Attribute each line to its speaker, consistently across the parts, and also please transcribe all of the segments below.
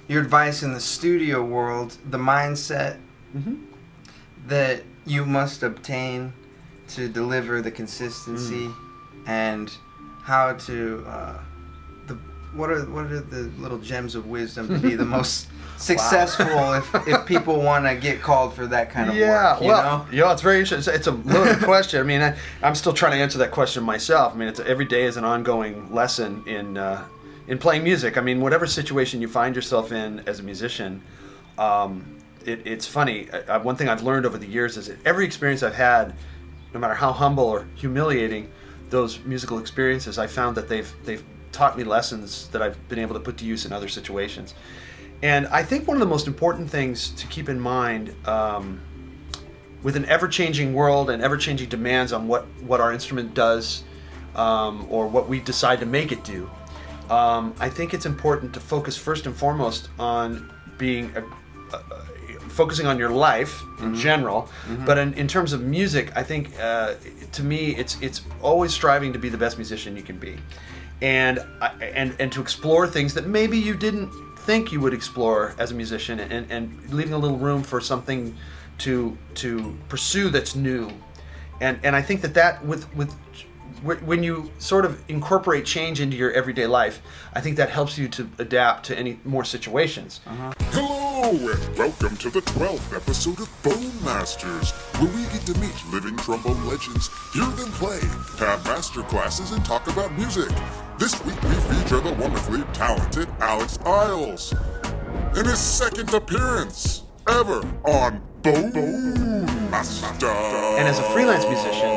Speaker 1: your advice in the studio world, the mindset that you must obtain to deliver the consistency, and how to what are the little gems of wisdom to be the most successful if people want to get called for that kind of work, you know?
Speaker 2: Yeah, it's very interesting. It's a loaded question. I mean, I'm still trying to answer that question myself. I mean, every day is an ongoing lesson in playing music. I mean, whatever situation you find yourself in as a musician, it's funny. One thing I've learned over the years is that every experience I've had, no matter how humble or humiliating those musical experiences, I found that they've taught me lessons that I've been able to put to use in other situations. And I think one of the most important things to keep in mind with an ever-changing world and ever-changing demands on what our instrument does or what we decide to make it do, I think it's important to focus first and foremost on being focusing on your life in general, but in terms of music, I think to me it's always striving to be the best musician you can be, and to explore things that maybe you didn't think you would explore as a musician, and leaving a little room for something to pursue that's new, and I think that with when you sort of incorporate change into your everyday life, I think that helps you to adapt to any more situations.
Speaker 3: Hello, and welcome to the 12th episode of Bone Masters, where we get to meet living trombone legends, hear them play, have master classes, and talk about music. This week we feature the wonderfully talented Alex Iles in his second appearance ever on Bone Master.
Speaker 2: And as a freelance musician,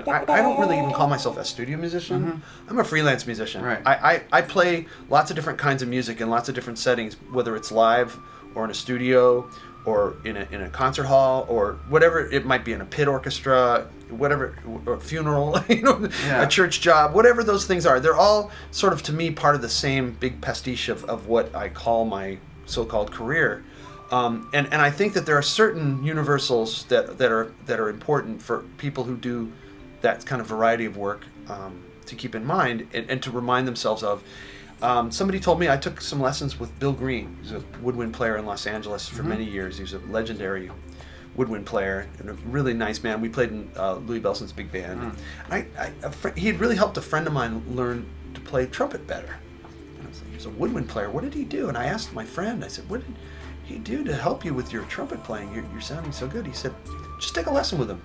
Speaker 2: I don't really even call myself a studio musician. I'm a freelance musician.
Speaker 1: Right.
Speaker 2: I play lots of different kinds of music in lots of different settings, whether it's live or in a studio or in a concert hall or whatever it might be, in a pit orchestra, whatever, or a funeral, a church job, whatever those things are. They're all sort of, to me, part of the same big pastiche of what I call my so-called career. And I think that there are certain universals that are important for people who do that kind of variety of work to keep in mind and to remind themselves of. Somebody told me, I took some lessons with Bill Green, who's a woodwind player in Los Angeles for many years. He was a legendary woodwind player and a really nice man. We played in Louis Bellson's big band. He had really helped a friend of mine learn to play trumpet better. And I was like, he was a woodwind player. What did he do? And I asked my friend, I said, what did he do to help you with your trumpet playing? You're sounding so good. He said, just take a lesson with him.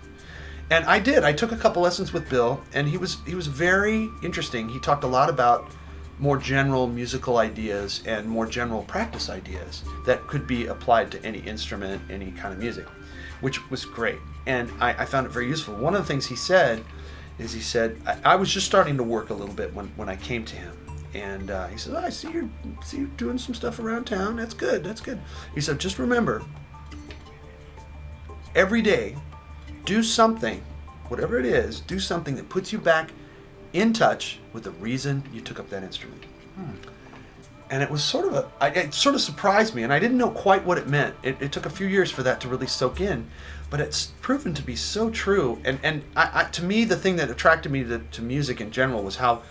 Speaker 2: And I did. I took a couple lessons with Bill, and he was very interesting. He talked a lot about more general musical ideas and more general practice ideas that could be applied to any instrument, any kind of music, which was great. And I found it very useful. One of the things he said is, I was just starting to work a little bit when I came to him. And he said, I see you're doing some stuff around town. That's good. He said, just remember, every day, do something, whatever it is, do something that puts you back in touch with the reason you took up that instrument. And it was it sort of surprised me, and I didn't know quite what it meant. It took a few years for that to really soak in, but it's proven to be so true. And to me, the thing that attracted me to music in general was how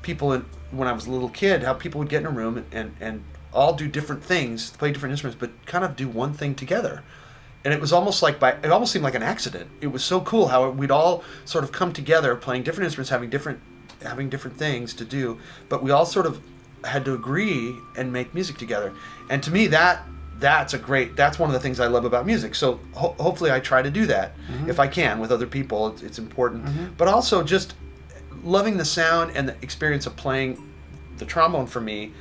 Speaker 2: people, when I was a little kid, how people would get in a room and all do different things, play different instruments, but kind of do one thing together. And it was almost like it almost seemed like an accident. It was so cool how we'd all sort of come together, playing different instruments, having different things to do, but we all sort of had to agree and make music together. And to me, that's one of the things I love about music. So hopefully I try to do that if I can with other people. It's important, but also just loving the sound and the experience of playing the trombone for me.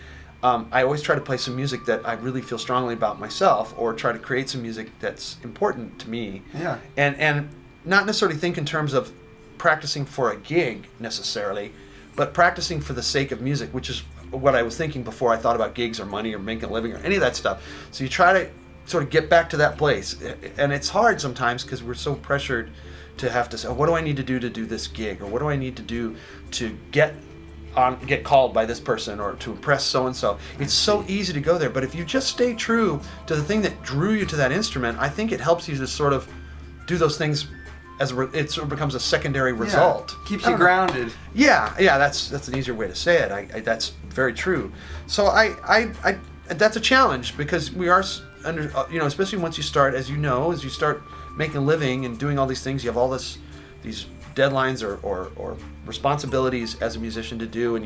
Speaker 2: I always try to play some music that I really feel strongly about myself, or try to create some music that's important to me.
Speaker 1: Yeah.
Speaker 2: And not necessarily think in terms of practicing for a gig necessarily, but practicing for the sake of music, which is what I was thinking before I thought about gigs or money or making a living or any of that stuff. So you try to sort of get back to that place. And it's hard sometimes because we're so pressured to have to say, what do I need to do this gig? Or what do I need to do to get called by this person or to impress so-and-so? It's so easy to go there, but if you just stay true to the thing that drew you to that instrument, I think it helps you to sort of do those things it sort of becomes a secondary result.
Speaker 1: Keeps you grounded.
Speaker 2: Yeah, that's an easier way to say it. That's very true. So I that's a challenge because we are under, especially once you start, as you start making a living and doing all these things, you have all these deadlines or responsibilities as a musician to do, and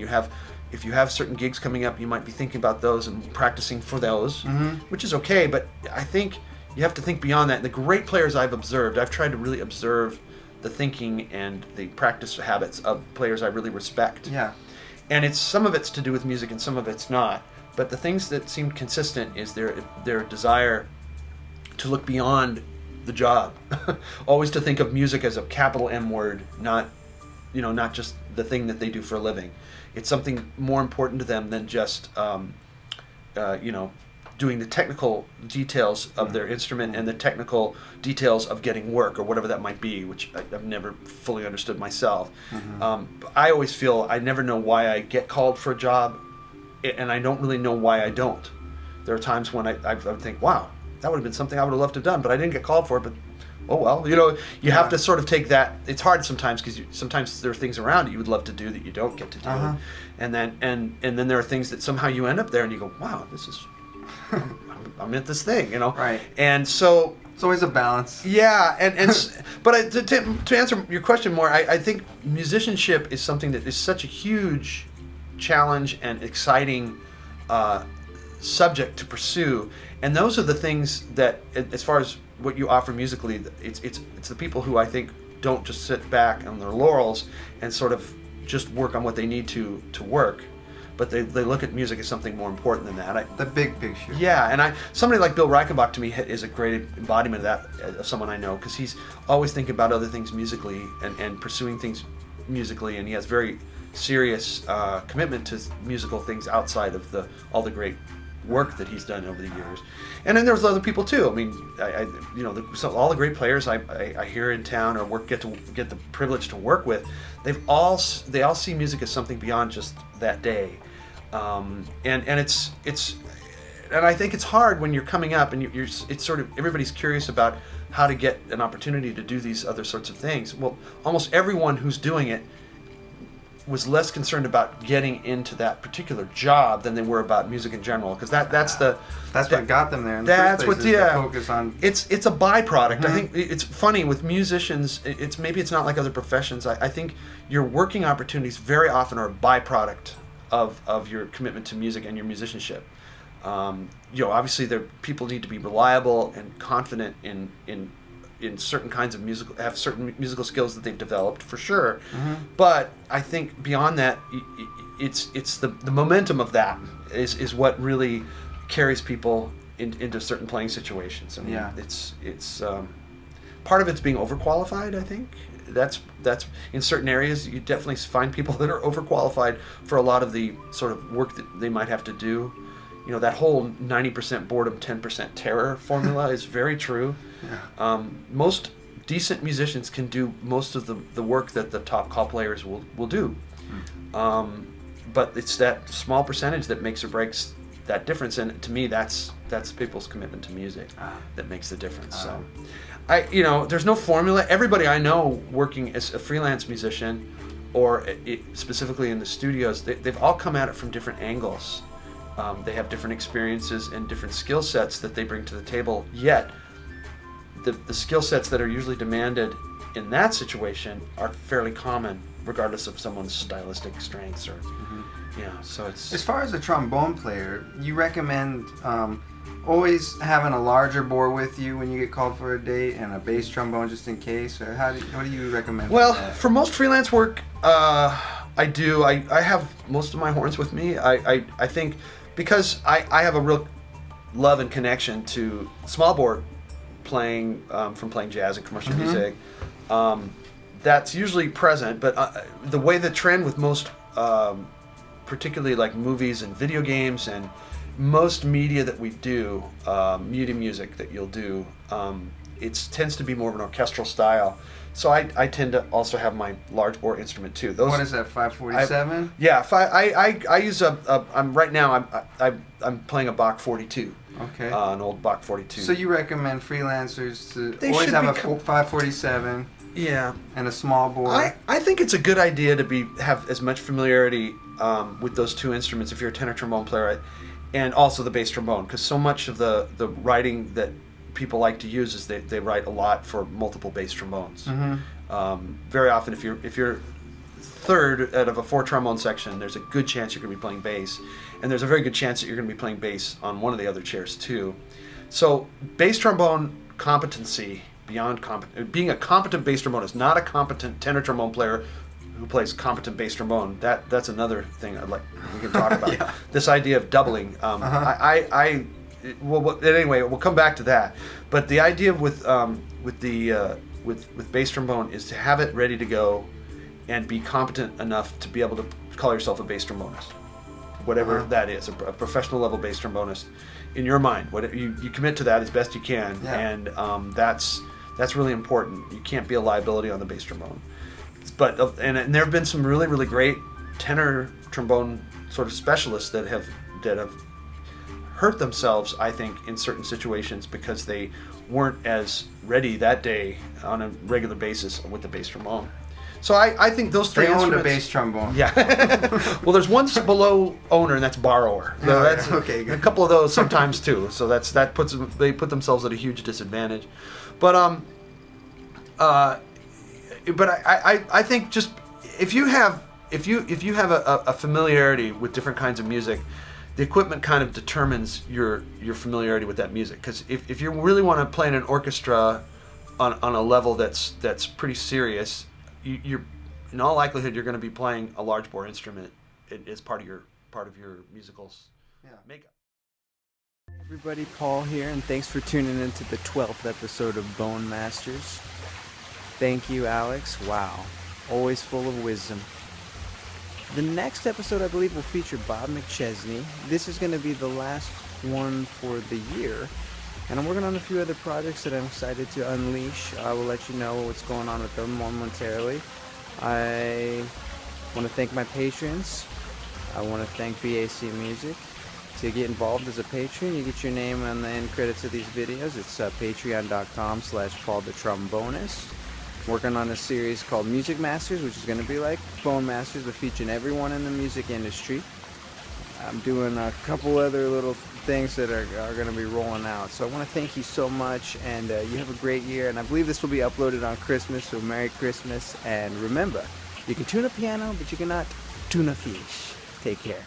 Speaker 2: if you have certain gigs coming up, you might be thinking about those and practicing for those, which is okay, but I think you have to think beyond that. And the great players I've observed, I've tried to really observe the thinking and the practice habits of players I really respect.
Speaker 1: Yeah.
Speaker 2: And some of it's to do with music and some of it's not. But the things that seem consistent is their desire to look beyond the job. Always to think of music as a capital M word, not just the thing that they do for a living. It's something more important to them than just doing the technical details of their instrument and the technical details of getting work or whatever that might be, which I've never fully understood myself. I always feel I never know why I get called for a job, and I don't really know why I don't. There are times when I think, wow, that would have been something I would have loved to have done, but I didn't get called for it, but oh well. You have to sort of take that. It's hard sometimes because sometimes there are things around that you would love to do that you don't get to do. And then there are things that somehow you end up there and you go, wow, this is... I'm at this thing,
Speaker 1: Right.
Speaker 2: And so
Speaker 1: it's always a balance.
Speaker 2: Yeah, but to answer your question more, I think musicianship is something that is such a huge challenge and exciting subject to pursue, and those are the things that, as far as what you offer musically, it's the people who I think don't just sit back on their laurels and sort of just work on what they need to work. But they look at music as something more important than that.
Speaker 1: The big picture.
Speaker 2: Yeah, and somebody like Bill Reichenbach to me is a great embodiment of that, of someone I know, because he's always thinking about other things musically and pursuing things musically, and he has very serious commitment to musical things outside of all the great work that he's done over the years. And then there's other people too. I mean, all the great players I hear in town or get the privilege to work with, they all see music as something beyond just that day. And it's and I think it's hard when you're coming up and it's sort of everybody's curious about how to get an opportunity to do these other sorts of things. Well, almost everyone who's doing it was less concerned about getting into that particular job than they were about music in general, because that's
Speaker 1: what got them there. In the
Speaker 2: that's
Speaker 1: first place, is the focus on.
Speaker 2: It's a byproduct. I think it's funny with musicians. Maybe it's not like other professions. I think your working opportunities very often are a byproduct of your commitment to music and your musicianship. Obviously, people need to be reliable and confident in certain kinds of have certain musical skills that they've developed, for sure. But I think beyond that, it's the momentum of that is what really carries people into certain playing situations. I mean, it's part of it's being overqualified. I think that's in certain areas you definitely find people that are overqualified for a lot of the sort of work that they might have to do. That whole 90% boredom, 10% terror formula is very true. Yeah. Most decent musicians can do most of the work that the top call players will do. But it's that small percentage that makes or breaks that difference, and to me that's people's commitment to music that makes the difference. So there's no formula. Everybody I know working as a freelance musician or specifically in the studios, they've all come at it from different angles. They have different experiences and different skill sets that they bring to the table, yet the skill sets that are usually demanded in that situation are fairly common, regardless of someone's stylistic strengths or so it's...
Speaker 1: As far as a trombone player, you recommend always having a larger bore with you when you get called for a date and a bass trombone just in case, or what do you recommend?
Speaker 2: Well, for most freelance work, I do. I have most of my horns with me. I think because I have a real love and connection to small bore playing from playing jazz and commercial music. That's usually present, but the way the trend with most, particularly like movies and video games and most media that we do, music that you'll do, it tends to be more of an orchestral style. So I tend to also have my large bore instrument too.
Speaker 1: What is that, 547?
Speaker 2: Yeah, I use I'm right now I'm playing a Bach 42.
Speaker 1: Okay.
Speaker 2: An old Bach 42.
Speaker 1: So you recommend freelancers to
Speaker 2: They
Speaker 1: always
Speaker 2: should
Speaker 1: have a
Speaker 2: become-
Speaker 1: 547
Speaker 2: Yeah.
Speaker 1: and a small bore?
Speaker 2: I think it's a good idea to have as much familiarity with those two instruments if you're a tenor trombone player. and also the bass trombone, because so much of the writing that people like to use is they write a lot for multiple bass trombones. Very often, if you're third out of a 4 trombone section, there's a good chance you're going to be playing bass, and there's a very good chance that you're going to be playing bass on one of the other chairs too. So bass trombone competency, beyond being a competent bass trombonist, not a competent tenor trombone player who plays competent bass trombone. That's another thing we can talk about.
Speaker 1: Yeah.
Speaker 2: This idea of doubling. Anyway, we'll come back to that. But the idea with bass trombone is to have it ready to go and be competent enough to be able to call yourself a bass trombonist, whatever that is, a professional level bass trombonist. In your mind, you commit to that as best you can, and that's really important. You can't be a liability on the bass trombone. But and there have been some really, really great tenor trombone sort of specialists that have hurt themselves, I think, in certain situations because they weren't as ready that day on a regular basis with the bass trombone. So I think those three instruments...
Speaker 1: They owned a bass trombone.
Speaker 2: Yeah. Well, there's one below owner, and that's borrower. So that's
Speaker 1: okay, good.
Speaker 2: A couple of those sometimes too. So they put themselves at a huge disadvantage. But I think just if you have a familiarity with different kinds of music, the equipment kind of determines your familiarity with that music. Because if you really want to play in an orchestra on a level that's pretty serious, you're in all likelihood you're going to be playing a large bore instrument as part of your musical makeup.
Speaker 4: Hey everybody, Paul here, and thanks for tuning into the 12th episode of Bone Masters. Thank you, Alex. Wow, always full of wisdom. The next episode, I believe, will feature Bob McChesney. This is going to be the last one for the year, and I'm working on a few other projects that I'm excited to unleash. I will let you know what's going on with them momentarily. I want to thank my patrons. I want to thank BAC Music. To get involved as a patron, you get your name on the end credits of these videos. It's patreon.com/Paul the Trombonist. Working on a series called Music Masters, which is going to be like Bone Masters, but featuring everyone in the music industry. I'm doing a couple other little things that are going to be rolling out. So I want to thank you so much, and you have a great year. And I believe this will be uploaded on Christmas, so Merry Christmas. And remember, you can tune a piano, but you cannot tune a fish. Take care.